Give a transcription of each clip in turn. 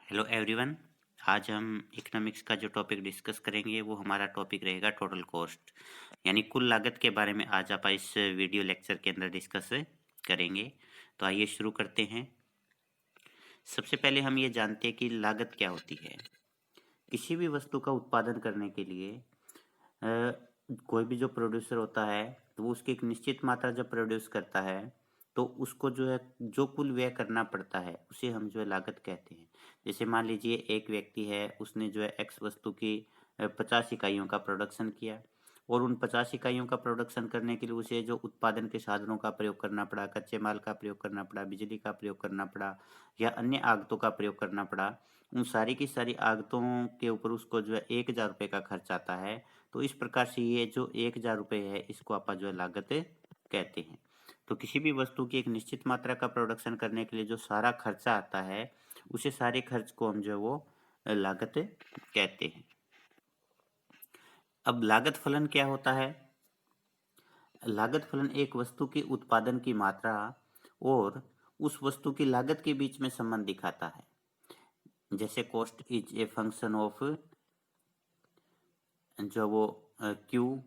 Hello everyone. आज हम economics का जो टॉपिक डिस्कस करेंगे वो हमारा टॉपिक रहेगा टोटल कॉस्ट, यानी कुल लागत के बारे में आज आप इस वीडियो लेक्चर के अंदर डिस्कस करेंगे। तो आइए शुरू करते हैं। सबसे पहले हम ये जानते हैं कि लागत क्या होती है। किसी भी वस्तु का उत्पादन करने के लिए कोई भी जो प्रोड्यूसर होता है तो वो उसकी एक निश्चित मात्रा जब प्रोड्यूस करता है तो उसको जो है जो कुल व्यय करना पड़ता है उसे हम जो है लागत कहते हैं। जैसे मान लीजिए एक व्यक्ति है, उसने जो है एक्स वस्तु की 50 इकाइयों का प्रोडक्शन किया और उन 50 इकाइयों का प्रोडक्शन करने के लिए उसे जो उत्पादन के साधनों का प्रयोग करना पड़ा, कच्चे माल का प्रयोग करना पड़ा, बिजली का प्रयोग करना पड़ा या अन्य आगतों का प्रयोग करना पड़ा। उन सारी की सारी आगतों के ऊपर उसको जो है 1000 रुपये का खर्च आता है। तो इस प्रकार से ये जो 1000 रुपये है इसको आप जो है लागत कहते हैं। तो किसी भी वस्तु की एक निश्चित मात्रा का प्रोडक्शन करने के लिए जो सारा खर्चा आता है उसे सारे खर्च को हम जो है वो लागत कहते हैं। अब लागत फलन क्या होता है? लागत फलन एक वस्तु की उत्पादन की मात्रा और उस वस्तु की लागत के बीच में संबंध दिखाता है। जैसे cost is a function of जो वो क्यू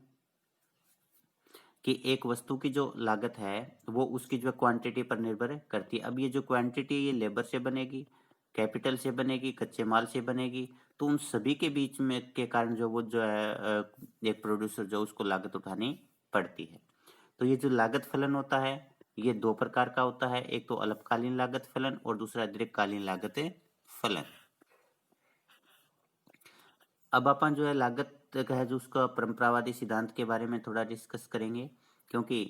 कि एक वस्तु की जो लागत है वो उसकी जो क्वांटिटी पर निर्भर करती है। अब ये जो क्वांटिटी ये लेबर से बनेगी, कैपिटल से बनेगी, कच्चे माल से बनेगी, तो उन सभी के बीच में के कारण जो वो जो है एक प्रोड्यूसर जो उसको लागत उठानी पड़ती है। तो ये जो लागत फलन होता है ये दो प्रकार का होता है, एक तो अल्पकालीन लागत फलन और दूसरा दीर्घकालीन लागत फलन। अब अपन जो है लागत का है जो उसका परंपरावादी सिद्धांत के बारे में थोड़ा डिस्कस करेंगे, क्योंकि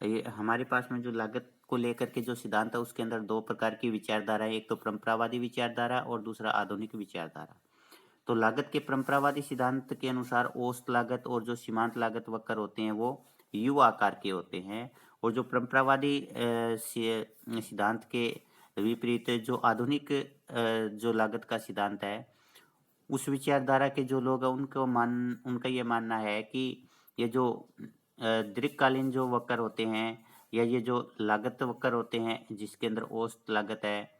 ये हमारे पास में जो लागत को लेकर के जो सिद्धांत है उसके अंदर दो प्रकार की विचारधारा है, एक तो परंपरावादी विचारधारा और दूसरा आधुनिक विचारधारा। तो लागत के परंपरावादी सिद्धांत के अनुसार औसत लागत और जो सीमांत लागत वक्र होते हैं वो यू आकार के होते हैं, और जो परंपरावादी सिद्धांत के विपरीत जो आधुनिक जो लागत का सिद्धांत है उस विचारधारा के जो लोग हैं उनका ये मानना है कि ये जो दीर्घकालीन जो वक्र होते हैं या ये जो लागत वक्र होते हैं जिसके अंदर औसत लागत है,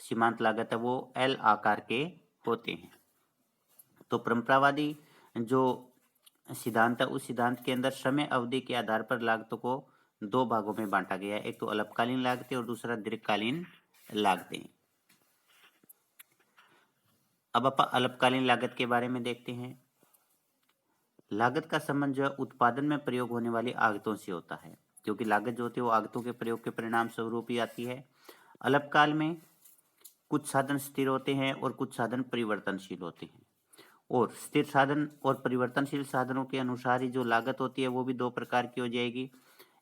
सीमांत लागत है, वो एल आकार के होते हैं। तो परंपरावादी जो सिद्धांत है उस सिद्धांत के अंदर समय अवधि के आधार पर लागतों को दो भागों में बांटा गया है, एक तो अल्पकालीन लागतें और दूसरा दीर्घकालीन लागतें। अब अपन अल्पकालीन लागत के बारे में देखते हैं। लागत का संबंध जो है उत्पादन में प्रयोग होने वाली आगतों से होता है, क्योंकि लागत जो होती है वो आगतों के प्रयोग के परिणाम स्वरूप ही आती है। अल्पकाल में कुछ साधन स्थिर होते हैं और कुछ साधन परिवर्तनशील होते हैं, और स्थिर साधन और परिवर्तनशील साधनों के अनुसार ही जो लागत होती है वो भी दो प्रकार की हो जाएगी,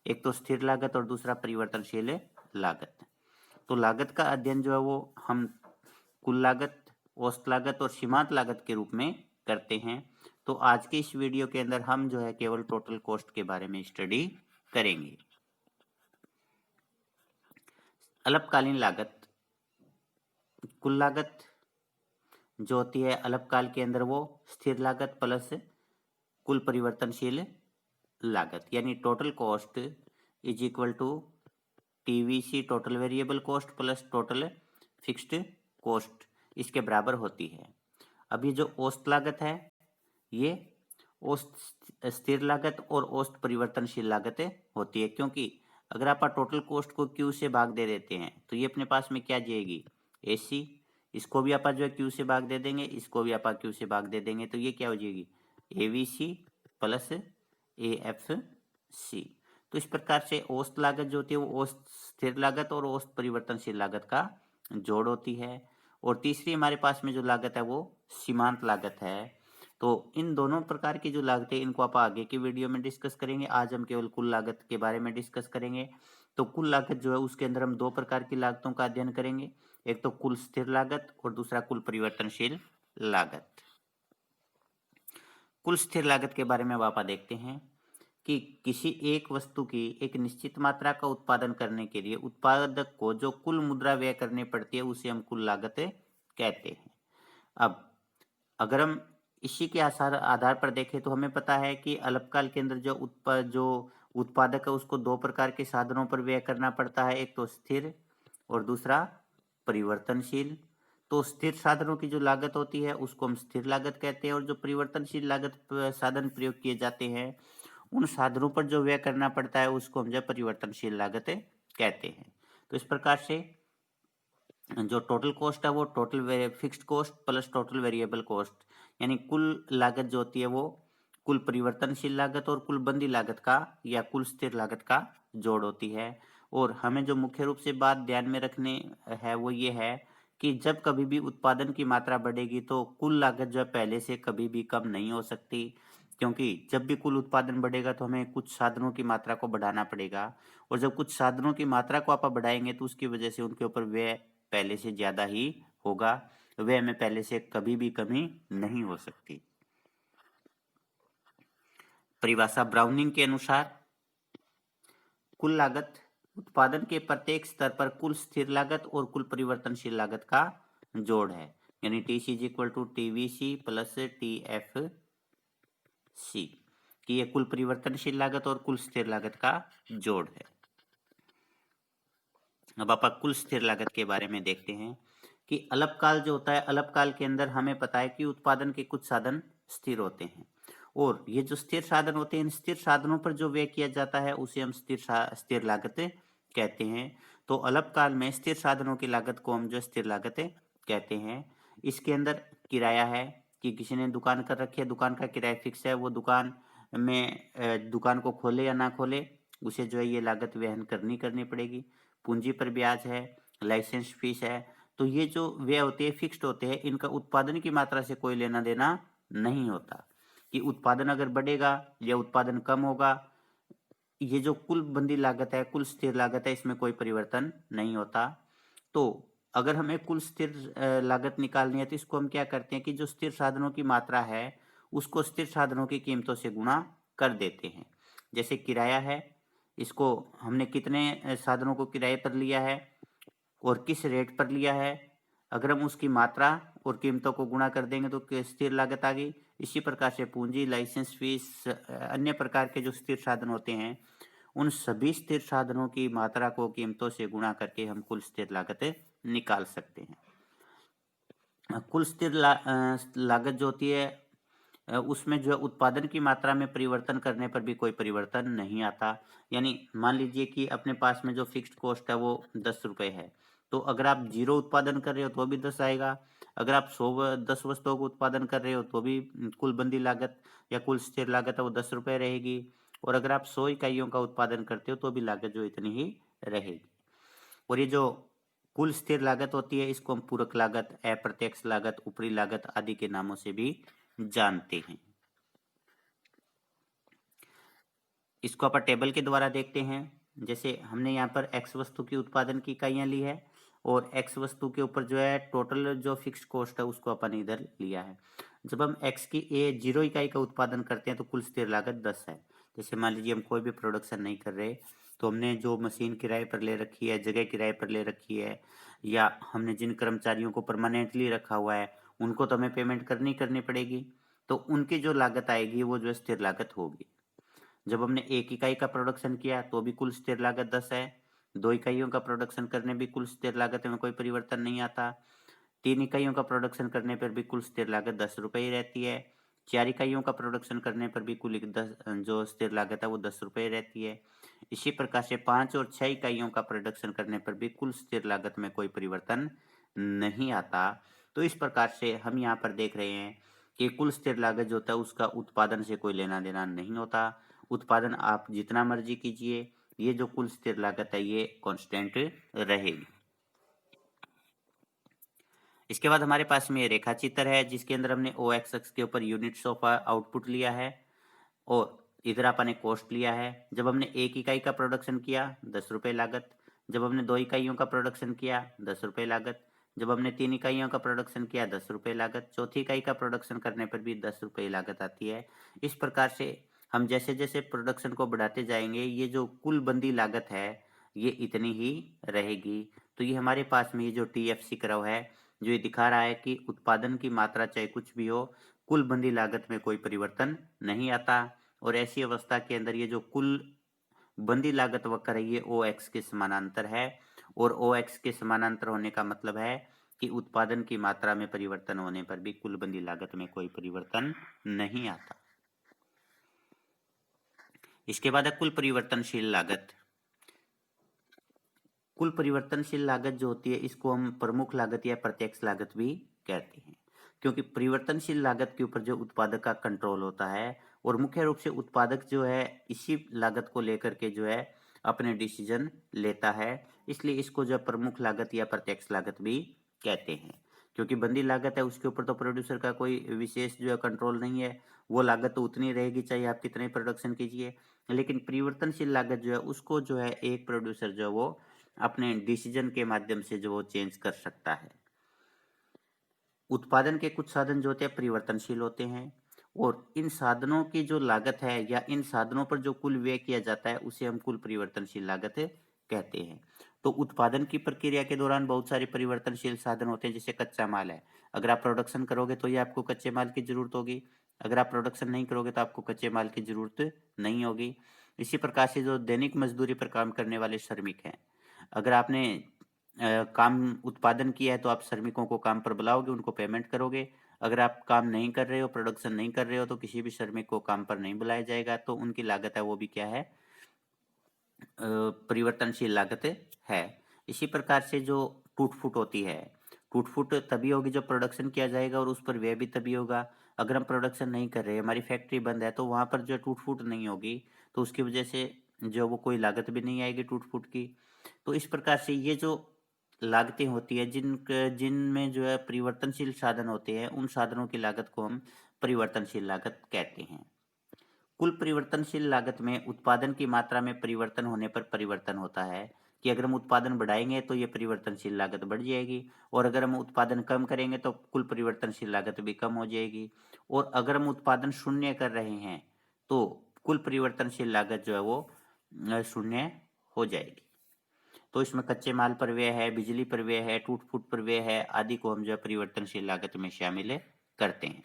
एक तो स्थिर लागत और दूसरा परिवर्तनशील लागत। तो लागत का अध्ययन जो है वो हम कुल लागत, औसत लागत और सीमांत लागत के रूप में करते हैं। तो आज के इस वीडियो के अंदर हम जो है केवल टोटल कॉस्ट के बारे में स्टडी करेंगे। अल्पकालीन लागत, कुल लागत जो होती है अल्पकाल के अंदर वो स्थिर लागत प्लस कुल परिवर्तनशील लागत, यानी total cost is equal to TVC total variable cost plus total fixed cost इसके बराबर होती है। अब ये जो औसत लागत है ये औसत स्थिर लागत और औसत परिवर्तनशील लागत होती है, क्योंकि अगर आप टोटल कॉस्ट को क्यू से भाग दे देते हैं तो ये अपने पास में क्या जाएगी एसी, इसको भी आप जो है क्यू से भाग दे देंगे, इसको भी आप क्यू से भाग दे देंगे, तो ये क्या हो जाएगी AVC plus A F C. तो इस प्रकार से औसत लागत जो होती है वो औसत स्थिर लागत और औसत परिवर्तनशील लागत का जोड़ होती है। और तीसरी हमारे पास में जो लागत है वो सीमांत लागत है। तो इन दोनों प्रकार की जो लागतें इनको आप आगे की वीडियो में डिस्कस करेंगे, आज हम केवल कुल लागत के बारे में डिस्कस करेंगे। तो कुल लागत जो है उसके अंदर हम दो प्रकार की लागतों का अध्ययन करेंगे, एक तो कुल स्थिर लागत और दूसरा कुल परिवर्तनशील लागत। कुल स्थिर लागत के बारे में अब आप देखते हैं कि किसी एक वस्तु की एक निश्चित मात्रा का उत्पादन करने के लिए उत्पादक को जो कुल मुद्रा व्यय करनी पड़ती है उसे हम कुल लागत कहते हैं। अब अगर हम इसी के आधार पर देखें तो हमें पता है कि अल्पकाल के अंदर जो उत्पादक है उसको दो प्रकार के साधनों पर व्यय करना पड़ता है, एक तो स्थिर और दूसरा परिवर्तनशील। तो स्थिर साधनों की जो लागत होती है उसको हम स्थिर लागत कहते हैं, और जो परिवर्तनशील लागत साधन प्रयोग किए जाते हैं उन साधनों पर जो व्यय करना पड़ता है उसको हम जो परिवर्तनशील लागत कहते हैं। तो इस प्रकार से जो टोटल कॉस्ट है वो total fixed cost plus total variable cost, यानी कुल लागत जो होती है वो कुल परिवर्तनशील लागत और कुल बंदी लागत का या कुल स्थिर लागत का जोड़ होती है। और हमें जो मुख्य रूप से बात ध्यान में रखने है वो ये है कि जब कभी भी उत्पादन की मात्रा बढ़ेगी तो कुल लागत जो है पहले से कभी भी कम नहीं हो सकती, क्योंकि जब भी कुल उत्पादन बढ़ेगा तो हमें कुछ साधनों की मात्रा को बढ़ाना पड़ेगा, और जब कुछ साधनों की मात्रा को आप बढ़ाएंगे तो उसकी वजह से उनके ऊपर व्यय पहले से ज्यादा ही होगा, व्यय में पहले से कभी भी कमी नहीं हो सकती। परिभाषा ब्राउनिंग के अनुसार कुल लागत उत्पादन के प्रत्येक स्तर पर कुल स्थिर लागत और कुल परिवर्तनशील लागत का जोड़ है, यानी T C is equal to TVC plus T F C, कि ये कुल परिवर्तनशील लागत और कुल स्थिर लागत का जोड़ है। अब आप कुल स्थिर लागत के बारे में देखते हैं कि अल्पकाल जो होता है, अल्पकाल के अंदर हमें पता है कि उत्पादन के कुछ साधन स्थिर होते हैं, और ये जो स्थिर साधन होते हैं इन स्थिर साधनों पर जो व्यय किया जाता है उसे हम स्थिर लागत कहते हैं। तो अल्पकाल में स्थिर साधनों की लागत को हम जो स्थिर लागत कहते हैं। इसके अंदर किराया है कि किसी ने दुकान कर रखी है, दुकान का किराया फिक्स है, वो दुकान में दुकान को खोले या ना खोले उसे जो है ये लागत वहन करनी पड़ेगी। पूंजी पर ब्याज है, लाइसेंस फीस है, तो ये जो व्यय होते हैं फिक्स्ड होते हैं, इनका उत्पादन की मात्रा से कोई लेना देना नहीं होता कि उत्पादन अगर बढ़ेगा या उत्पादन कम होगा। ये जो कुल बंदी लागत है, कुल स्थिर लागत है, इसमें कोई परिवर्तन नहीं होता। तो अगर हमें कुल स्थिर लागत निकालनी है तो इसको हम क्या करते हैं कि जो स्थिर साधनों की मात्रा है उसको स्थिर साधनों की कीमतों से गुणा कर देते हैं। जैसे किराया है, इसको हमने कितने साधनों को किराए पर लिया है और किस रेट पर लिया है, अगर हम उसकी मात्रा और कीमतों को गुणा कर देंगे तो स्थिर लागत आ गई। इसी प्रकार से पूंजी, लाइसेंस फीस, अन्य प्रकार के जो स्थिर साधन होते हैं उन सभी स्थिर साधनों की मात्रा को कीमतों से गुणा करके हम कुल स्थिर लागत निकाल सकते हैं। कुल स्थिर लागत जो होती है उसमें जो है उत्पादन की मात्रा में परिवर्तन करने पर भी कोई परिवर्तन नहीं आता। यानी मान लीजिए कि अपने पास में जो फिक्स्ड कॉस्ट है वो 10 रुपए है, तो अगर आप 0 उत्पादन कर रहे हो तो भी 10 आएगा, अगर आप 10 वस्तुओं को उत्पादन कर रहे हो तो भी कुल बंदी लागत या कुल स्थिर लागत है वो 10 रुपए रहेगी, और अगर आप 100 इकाइयों का उत्पादन करते हो तो भी लागत जो इतनी ही रहेगी। और ये जो कुल स्थिर लागत होती है इसको हम पूरक लागत, अप्रत्यक्ष लागत, ऊपरी लागत आदि के नामों से भी जानते हैं। इसको अपन टेबल के द्वारा देखते हैं। जैसे हमने यहाँ पर x वस्तु की उत्पादन की इकाइयाँ ली है और x वस्तु के ऊपर जो है टोटल जो फिक्स्ड कॉस्ट है उसको अपन इधर लिया है। जब हम x की 0 इकाई का उत्पादन करते हैं तो कुल स्थिर लागत 10 है। जैसे मान लीजिए हम कोई भी प्रोडक्शन नहीं कर रहे तो हमने जो मशीन किराए पर ले रखी है, जगह किराए पर ले रखी है, या हमने जिन कर्मचारियों को परमानेंटली रखा हुआ है उनको तो हमें पेमेंट करनी पड़ेगी, तो उनकी जो लागत आएगी वो जो स्थिर लागत होगी। जब हमने 1 इकाई का प्रोडक्शन किया तो भी कुल स्थिर लागत 10 है, 2 इकाइयों का प्रोडक्शन करने भी कुल स्थिर लागत में कोई परिवर्तन नहीं आता, 3 इकाइयों का प्रोडक्शन करने पर भी कुल स्थिर लागत 10 रुपये ही रहती है, 4 इकाइयों का प्रोडक्शन करने पर भी कुल 10 जो स्थिर लागत है वो 10 रुपये रहती है। इसी प्रकार से 5 और 6 इकाइयों का प्रोडक्शन करने पर भी कुल स्थिर लागत में कोई परिवर्तन नहीं आता। तो इस प्रकार से हम यहाँ पर देख रहे हैं कि कुल स्थिर लागत जो होता है उसका उत्पादन से कोई लेना देना नहीं होता। उत्पादन आप जितना मर्जी कीजिए, ये जो कुल स्थिर लागत है ये कांस्टेंट रहेगी। इसके बाद हमारे पास में ये रेखा चित्र है जिसके अंदर हमने ओ एक्स एक्स के ऊपर यूनिट्स ऑफ आउटपुट लिया है और इधर अपन ने कॉस्ट लिया है। जब हमने 1 इकाई का प्रोडक्शन किया 10 रुपये लागत, जब हमने 2 इकाइयों का प्रोडक्शन किया 10 रुपये लागत, जब हमने 3 इकाइयों का प्रोडक्शन किया 10 रुपये लागत, चौथी इकाई का प्रोडक्शन करने पर भी 10 रुपये लागत आती है। इस प्रकार से हम जैसे जैसे प्रोडक्शन को बढ़ाते जाएंगे ये जो कुल बंदी लागत है ये इतनी ही रहेगी। तो ये हमारे पास में ये जो TFC कर्व है जो ये दिखा रहा है कि उत्पादन की मात्रा चाहे कुछ भी हो कुल बंदी लागत में कोई परिवर्तन नहीं आता, और ऐसी अवस्था के अंदर ये जो कुल बंदी लागत वक्र है ये ओ एक्स के समानांतर है, और ओ एक्स के समानांतर होने का मतलब है कि उत्पादन की मात्रा में परिवर्तन होने पर भी कुल बंदी लागत में कोई परिवर्तन नहीं आता। इसके बाद है कुल परिवर्तनशील लागत। कुल परिवर्तनशील लागत जो होती है इसको हम प्रमुख लागत या प्रत्यक्ष लागत भी कहते हैं, क्योंकि परिवर्तनशील लागत के ऊपर जो उत्पादक का कंट्रोल होता है और मुख्य रूप से उत्पादक जो है इसी लागत को लेकर के जो है अपने डिसीजन लेता है, इसलिए इसको जो प्रमुख लागत या प्रत्यक्ष लागत भी कहते हैं। क्योंकि बंदी लागत है उसके ऊपर तो प्रोड्यूसर का कोई विशेष जो है कंट्रोल नहीं है, वो लागत तो उतनी रहेगी चाहे आप कितने प्रोडक्शन कीजिए। लेकिन परिवर्तनशील लागत जो है उसको जो है एक प्रोड्यूसर जो है वो अपने डिसीजन के माध्यम से जो वो चेंज कर सकता है। उत्पादन के कुछ साधन जो होते हैं परिवर्तनशील होते हैं और इन साधनों की जो लागत है या इन साधनों पर जो कुल व्यय किया जाता है उसे हम कुल परिवर्तनशील लागत कहते हैं। तो उत्पादन की प्रक्रिया के दौरान बहुत सारे परिवर्तनशील साधन होते हैं, जैसे कच्चा माल है। अगर आप प्रोडक्शन करोगे तो ये आपको कच्चे माल की जरूरत होगी, अगर आप प्रोडक्शन नहीं करोगे तो आपको कच्चे माल की जरूरत नहीं होगी। इसी प्रकार से जो दैनिक मजदूरी पर काम करने वाले श्रमिक हैं, अगर आपने काम उत्पादन किया है तो आप श्रमिकों को काम पर बुलाओगे, उनको पेमेंट करोगे। अगर आप काम नहीं कर रहे हो, प्रोडक्शन नहीं कर रहे हो, तो किसी भी श्रमिक को काम पर नहीं बुलाया जाएगा, तो उनकी लागत है वो भी क्या है, परिवर्तनशील लागत है। इसी प्रकार से जो टूट फूट होती है, टूट फूट तभी होगी जब प्रोडक्शन किया जाएगा और उस पर व्यय भी तभी होगा। अगर हम प्रोडक्शन नहीं कर रहे, हमारी फैक्ट्री बंद है, तो वहां पर जो टूट फूट नहीं होगी, तो उसकी वजह से जो वो कोई लागत भी नहीं आएगी टूट फूट की। तो इस प्रकार से ये जो लागतें होती है जिनमें जो है परिवर्तनशील साधन होते हैं, उन साधनों की लागत को हम परिवर्तनशील लागत कहते हैं। कुल परिवर्तनशील लागत में उत्पादन की मात्रा में परिवर्तन होने पर परिवर्तन होता है, कि अगर हम उत्पादन बढ़ाएंगे तो ये परिवर्तनशील लागत बढ़ जाएगी, और अगर हम उत्पादन कम करेंगे तो कुल परिवर्तनशील लागत भी कम हो जाएगी, और अगर हम उत्पादन शून्य कर रहे हैं तो कुल परिवर्तनशील लागत जो है वो शून्य हो जाएगी। तो इसमें कच्चे माल पर व्यय है, बिजली पर व्यय है, टूट फूट पर व्यय है, आदि को हम जो है परिवर्तनशील लागत में शामिल करते हैं।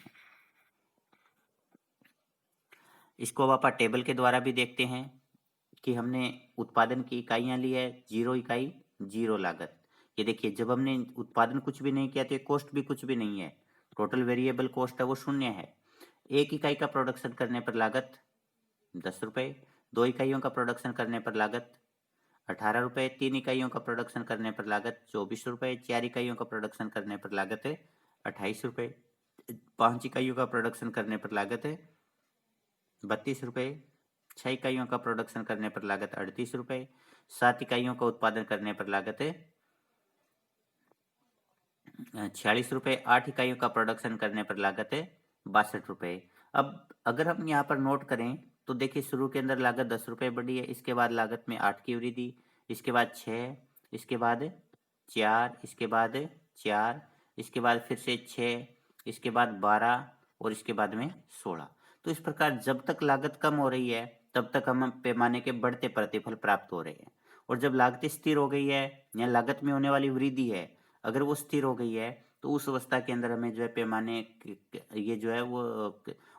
इसको अब आप टेबल के द्वारा भी देखते हैं कि हमने उत्पादन की इकाइयां ली है, 0 इकाई 0 लागत। ये देखिए जब हमने उत्पादन कुछ भी नहीं किया तो कॉस्ट भी कुछ भी नहीं है, टोटल वेरिएबल कॉस्ट है वो शून्य है। 1 इकाई का प्रोडक्शन करने पर लागत 10 रुपये, 2 इकाइयों का प्रोडक्शन करने पर लागत 18 रुपये, 3 इकाइयों का प्रोडक्शन करने पर लागत 24 रुपये, 4 इकाइयों का प्रोडक्शन करने पर लागत 28 रुपये, 5 इकाइयों का प्रोडक्शन करने पर लागत 32 रुपये, 6 इकाइयों का प्रोडक्शन करने पर लागत 38 रुपये, 7 इकाइयों का उत्पादन करने पर लागत 46 रुपये, 8 इकाइयों का प्रोडक्शन करने पर लागत 62 रुपये। अब अगर हम यहाँ पर नोट करें तो देखिए शुरू के अंदर लागत 10 रुपये बढ़ी है, इसके बाद लागत में 8 की वृद्धि, इसके बाद 6, इसके बाद 4, इसके बाद 4, इसके बाद फिर से 6, इसके बाद 12 और इसके बाद में 16। तो इस प्रकार जब तक लागत कम हो रही है तब तक हम पैमाने के बढ़ते प्रतिफल प्राप्त हो रहे हैं, और जब लागत स्थिर हो गई है या लागत में होने वाली वृद्धि है अगर वो स्थिर हो गई है तो उस अवस्था के अंदर हमें जो है पैमाने ये जो है वो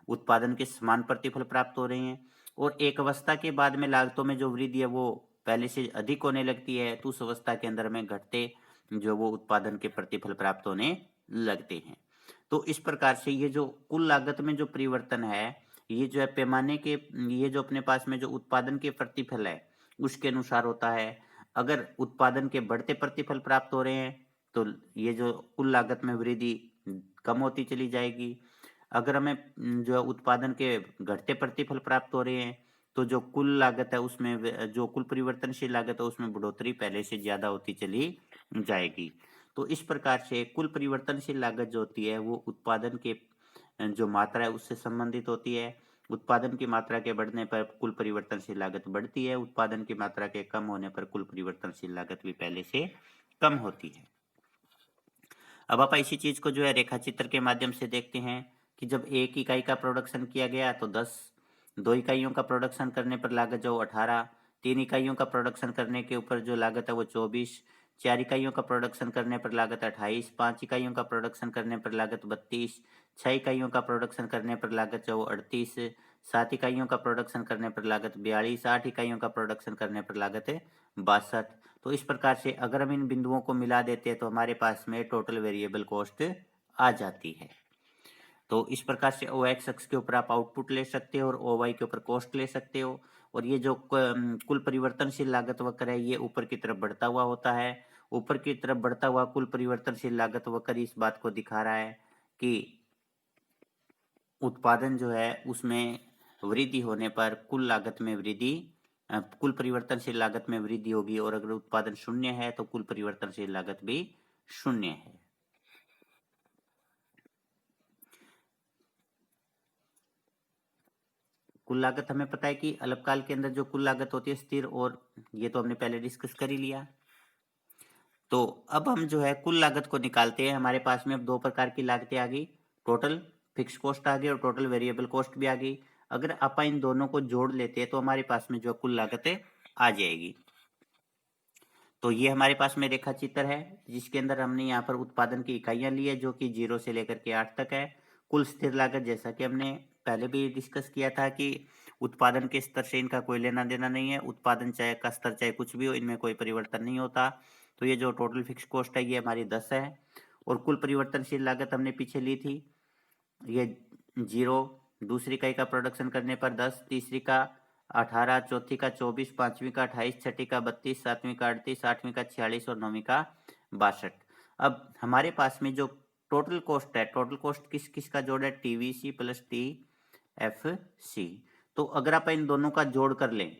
उत्पादन के समान प्रतिफल प्राप्त हो रहे हैं। और एक अवस्था के बाद में लागतों में जो वृद्धि है वो पहले से अधिक होने लगती है, तो उस अवस्था के अंदर हमें घटते जो वो उत्पादन के प्रतिफल प्राप्त होने लगते हैं। तो इस प्रकार से ये जो कुल लागत में जो परिवर्तन है, ये जो है पैमाने के, ये जो अपने पास में जो उत्पादन के प्रतिफल है उसके अनुसार होता है। अगर उत्पादन के बढ़ते प्रतिफल प्राप्त हो रहे हैं तो ये जो कुल लागत में वृद्धि कम होती चली जाएगी। अगर हमें जो है उत्पादन के घटते प्रतिफल प्राप्त हो रहे हैं तो जो कुल लागत है उसमें जो कुल परिवर्तनशील लागत है उसमें बढ़ोतरी पहले से ज्यादा होती चली जाएगी। तो इस प्रकार से कुल परिवर्तनशील लागत जो होती है वो उत्पादन के जो मात्रा है उससे संबंधित होती है। उत्पादन की मात्रा के बढ़ने पर कुल परिवर्तनशील लागत बढ़ती है, उत्पादन की मात्रा के कम होने पर कुल परिवर्तनशील लागत भी पहले से कम होती है। अब आप इसी चीज को जो है रेखा चित्र के माध्यम से देखते हैं कि जब 1 इकाई का प्रोडक्शन किया गया तो 10, 2 इकाइयों का प्रोडक्शन करने पर लागत जो 18, 3 इकाइयों का प्रोडक्शन करने के ऊपर जो लागत है वो 24, 4 इकाइयों का प्रोडक्शन करने पर लागत 28, 5 इकाइयों का प्रोडक्शन करने पर लागत 32, 6 इकाइयों का प्रोडक्शन करने पर लागत जो 38, 7 इकाइयों का प्रोडक्शन करने पर लागत 42, 8 इकाइयों का प्रोडक्शन करने पर लागत 62। तो इस प्रकार से अगर हम इन बिंदुओं को मिला देते हैं तो हमारे पास में टोटल वेरिएबल कॉस्ट आ जाती है। तो इस प्रकार से ओ एक्स अक्ष के ऊपर आप आउटपुट ले सकते हो और ओ वाई के ऊपर कॉस्ट ले सकते हो। और ये जो कुल परिवर्तनशील लागत वक्र है ये ऊपर की तरफ बढ़ता हुआ होता है। ऊपर की तरफ बढ़ता हुआ कुल परिवर्तनशील लागत वक्र इस बात को दिखा रहा है कि उत्पादन जो है उसमें वृद्धि होने पर कुल लागत में वृद्धि, कुल परिवर्तनशील लागत में वृद्धि होगी, और अगर उत्पादन शून्य है तो कुल परिवर्तनशील लागत भी शून्य है। कुल लागत हमें पता है कि अल्पकाल के अंदर जो कुल लागत होती है स्थिर, और ये तो हमने पहले डिस्कस कर ही लिया। तो अब हम जो है कुल लागत को निकालते हैं। हमारे पास में अब दो प्रकार की लागतें आ गई, टोटल फिक्स कॉस्ट आ गई और टोटल वेरिएबल कॉस्ट भी आ गई। अगर आप इन दोनों को जोड़ लेते हैं तो हमारे पास में जो कुल लागत है आ जाएगी। तो ये हमारे पास में रेखा चित्र है जिसके अंदर हमने यहाँ पर उत्पादन की इकाइयां ली है जो कि 0 से लेकर के 8 तक है। कुल स्थिर लागत जैसा कि हमने पहले भी डिस्कस किया था कि उत्पादन के स्तर से इनका कोई लेना देना नहीं है, उत्पादन चाहे का स्तर चाहे कुछ भी हो इनमें कोई परिवर्तन नहीं होता। तो ये जो टोटल फिक्स कॉस्ट है ये हमारी 10 है। और कुल परिवर्तनशील लागत हमने पीछे ली थी, ये 0, दूसरी इकाई का प्रोडक्शन करने पर 10, तीसरी का 18, चौथी का 24, पांचवी का 28, छठी का 32, सातवीं का 38, आठवीं का 46 और नौवीं का 62। अब हमारे पास में जो टोटल कॉस्ट है, टोटल कॉस्ट किस किस का जोड़ है, TVC plus T F C. तो अगर आप इन दोनों का जोड़ कर लें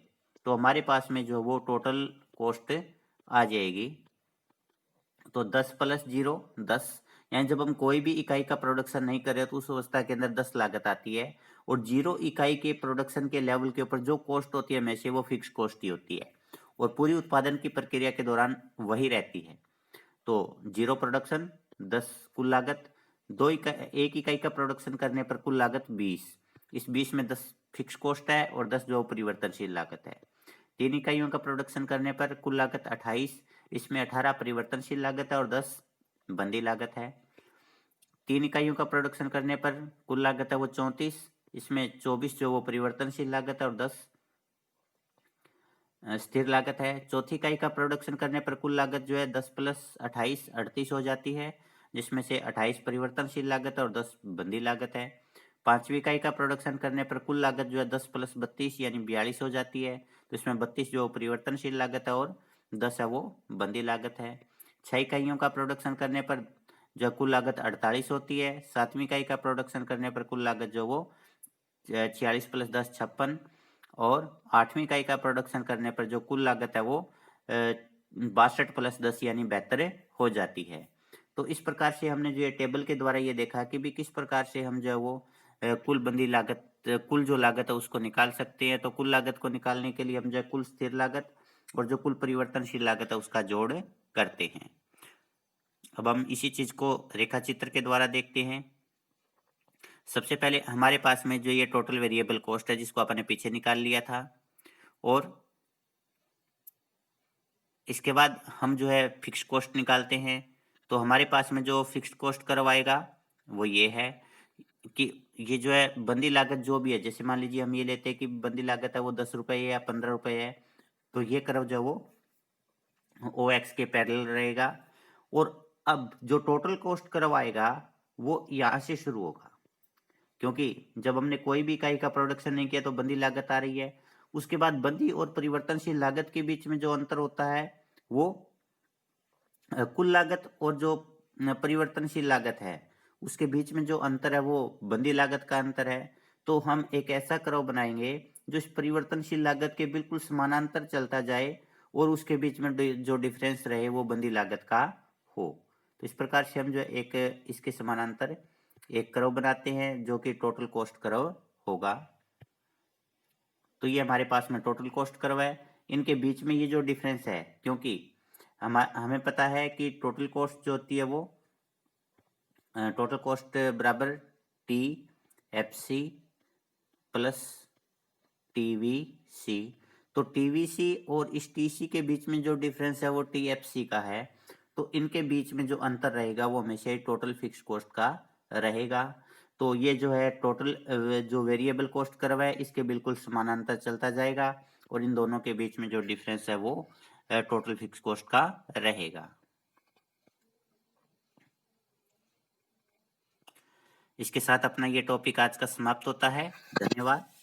तो हमारे पास में जो वो टोटल कॉस्ट आ जाएगी। तो 10 प्लस 0 10, यानी जब हम कोई भी इकाई का प्रोडक्शन नहीं कर रहे तो उस अवस्था के अंदर 10 लागत आती है। और 0 इकाई के प्रोडक्शन के लेवल के ऊपर जो कॉस्ट होती है हमेशा वो फिक्स कॉस्ट ही होती है और पूरी उत्पादन की प्रक्रिया के दौरान वही रहती है। तो 0 प्रोडक्शन 10 कुल लागत, एक इकाई का प्रोडक्शन करने पर कुल लागत 20, इस 20 में 10 फिक्स कॉस्ट है और 10 जो परिवर्तनशील लागत है। 3 इकाइयों का प्रोडक्शन करने पर कुल लागत 28, इसमें 18 परिवर्तनशील लागत है और 10 बंदी लागत है। 3 इकाइयों का प्रोडक्शन करने पर कुल लागत है वो 34, इसमें 24 जो वो परिवर्तनशील लागत है और 10 स्थिर लागत है। चौथी इकाई का प्रोडक्शन करने पर कुल लागत जो है 10 प्लस 28 38 हो जाती है, जिसमें से 28 परिवर्तनशील लागत है और 10 बंदी लागत है। पांचवी इकाई का प्रोडक्शन करने पर कुल लागत जो है 10 प्लस 32 यानी 42 हो जाती है, तो इसमें 32 जो परिवर्तनशील लागत है और 10 है वो बंदी लागत है। 6 इकाइयों का प्रोडक्शन करने पर जो कुल लागत 48 होती है। सातवीं इकाई का प्रोडक्शन करने पर कुल लागत जो वो 46 प्लस 10 56, और आठवीं इकाई का प्रोडक्शन करने पर जो कुल लागत है वो 62 प्लस 10 यानी 72 हो जाती है। तो इस प्रकार से हमने जो ये टेबल के द्वारा ये देखा कि भी किस प्रकार से हम जो है वो कुल बंदी लागत, कुल जो लागत है उसको निकाल सकते हैं। तो कुल लागत को निकालने के लिए हम जो है कुल स्थिर लागत और जो कुल परिवर्तनशील लागत है उसका जोड़ करते हैं। अब हम इसी चीज को रेखा चित्र के द्वारा देखते हैं। सबसे पहले हमारे पास में जो ये टोटल वेरिएबल कॉस्ट है जिसको अपने पीछे निकाल लिया था, और इसके बाद हम जो है फिक्स कॉस्ट निकालते हैं। तो हमारे पास में जो फिक्स कॉस्ट करवाएगा वो ये है कि ये जो है बंदी लागत जो भी है, जैसे मान लीजिए हम ये लेते हैं कि बंदी लागत है वो 10 रुपये या 15 रुपये है, तो ये कर्व जो वो ओ एक्स के पैरेलल रहेगा। और अब जो टोटल कॉस्ट करवाएगा वो यहाँ से शुरू होगा, क्योंकि जब हमने कोई भी इकाई का प्रोडक्शन नहीं किया तो बंदी लागत आ रही है। उसके बाद बंदी और परिवर्तनशील लागत के बीच में जो अंतर होता है वो कुल लागत और जो परिवर्तनशील लागत है उसके बीच में जो अंतर है वो बंदी लागत का अंतर है। तो हम एक ऐसा कर्व बनाएंगे जो इस परिवर्तनशील लागत के बिल्कुल समानांतर चलता जाए और उसके बीच में जो डिफरेंस रहे वो बंदी लागत का हो। तो इस प्रकार से हम जो एक इसके समानांतर एक कर्व बनाते हैं जो कि टोटल कॉस्ट कर्व होगा। तो ये हमारे पास में टोटल कॉस्ट कर्व है। इनके बीच में ये जो डिफरेंस है, क्योंकि हमें पता है कि टोटल कॉस्ट जो होती है वो टोटल कॉस्ट बराबर T F C plus TV C. तो टीवीसी और इस टीसी के बीच में जो डिफरेंस है वो टीएफसी का है। तो इनके बीच में जो अंतर रहेगा वो हमेशा ही टोटल फिक्स कॉस्ट का रहेगा। तो ये जो है टोटल जो वेरिएबल कॉस्ट कर्व है इसके बिल्कुल समानांतर चलता जाएगा और इन दोनों के बीच में जो डिफरेंस है वो टोटल फिक्स कॉस्ट का रहेगा। इसके साथ अपना ये टॉपिक आज का समाप्त होता है। धन्यवाद।